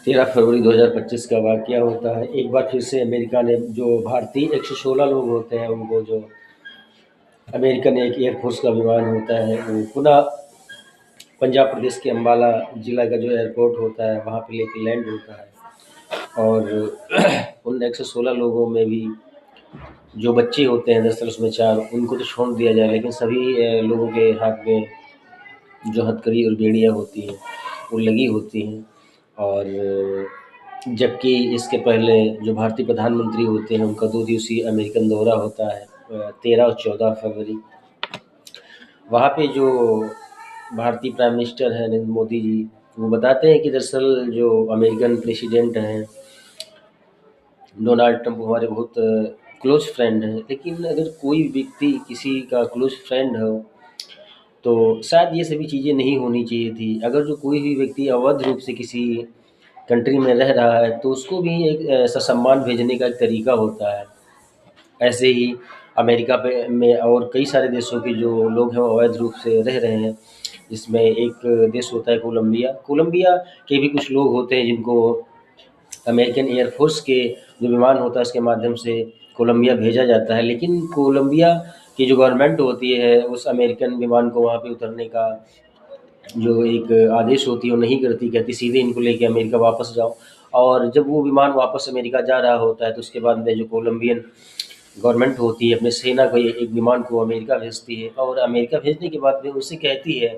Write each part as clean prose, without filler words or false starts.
13 फरवरी 2025 का वाक़या होता है। एक बार फिर से अमेरिका ने जो भारतीय 116 लोग होते हैं उनको जो अमेरिकन एक एयरफ़ोर्स का विमान होता है वो पुनः पंजाब प्रदेश के अम्बाला ज़िला का जो एयरपोर्ट होता है वहाँ पे लेके लैंड होता है। और उन 116 लोगों में भी जो बच्चे होते हैं दरअसल उसमें 4 उनको तो छोड़ दिया जाए, लेकिन सभी लोगों के हाथ में जो हथकड़ी और बेड़ियाँ होती हैं वो लगी होती हैं। और जबकि इसके पहले जो भारतीय प्रधानमंत्री होते हैं उनका 2 दिवसीय अमेरिकन दौरा होता है 13 और 14 फरवरी। वहाँ पे जो भारतीय प्राइम मिनिस्टर हैं नरेंद्र मोदी जी, वो बताते हैं कि दरअसल जो अमेरिकन प्रेसिडेंट हैं डोनाल्ड ट्रंप हमारे बहुत क्लोज़ फ्रेंड हैं। लेकिन अगर कोई व्यक्ति किसी का क्लोज़ फ्रेंड हो तो शायद ये सभी चीज़ें नहीं होनी चाहिए थी। अगर जो कोई भी व्यक्ति अवैध रूप से किसी कंट्री में रह रहा है तो उसको भी एक ससम्मान भेजने का एक तरीका होता है। ऐसे ही अमेरिका पे में और कई सारे देशों के जो लोग हैं वो अवैध रूप से रह रहे हैं, जिसमें एक देश होता है कोलंबिया। कोलंबिया के भी कुछ लोग होते हैं जिनको अमेरिकन एयर फ़ोर्स के जो विमान होता है उसके माध्यम से कोलंबिया भेजा जाता है। लेकिन कोलंबिया की जो गवर्नमेंट होती है उस अमेरिकन विमान को वहाँ पे उतरने का जो एक आदेश होती है वो नहीं करती, कहती सीधे इनको लेके अमेरिका वापस जाओ। और जब वो विमान वापस अमेरिका जा रहा होता है तो उसके बाद में जो कोलंबियन गवर्नमेंट होती है अपने सेना को एक विमान को अमेरिका भेजती है, और अमेरिका भेजने के बाद में उससे कहती है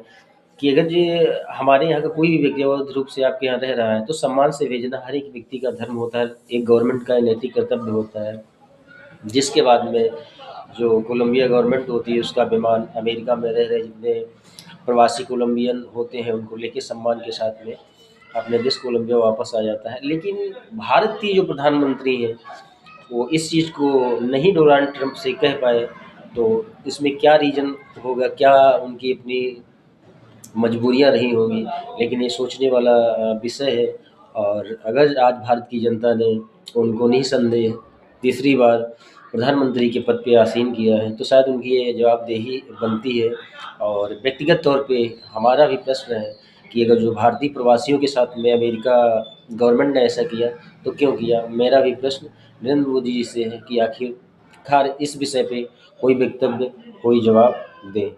कि अगर ये हमारे यहाँ का कोई भी व्यक्ति अवैध रूप से आपके यहाँ रह रहा है तो सम्मान से भेजना हर एक व्यक्ति का धर्म होता है, एक गवर्नमेंट का नैतिक कर्तव्य होता है। जिसके बाद में जो कोलंबिया गवर्नमेंट होती है उसका विमान अमेरिका में रह रहे जितने प्रवासी कोलंबियन होते हैं उनको लेके सम्मान के साथ में अपने देश कोलंबिया वापस आ जाता है। लेकिन भारत की जो प्रधानमंत्री हैं वो इस चीज़ को नहीं डोनाल्ड ट्रंप से कह पाए, तो इसमें क्या रीज़न होगा, क्या उनकी अपनी मजबूरियाँ रही होंगी, लेकिन ये सोचने वाला विषय है। और अगर आज भारत की जनता ने उनको निःसंदेह तीसरी बार प्रधानमंत्री के पद पे आसीन किया है तो शायद उनकी ये जवाबदेही बनती है। और व्यक्तिगत तौर पे हमारा भी प्रश्न है कि अगर जो भारतीय प्रवासियों के साथ में अमेरिका गवर्नमेंट ने ऐसा किया तो क्यों किया? मेरा भी प्रश्न नरेंद्र मोदी जी से है कि आखिरकार इस विषय पे कोई वक्तव्य, कोई जवाब दें।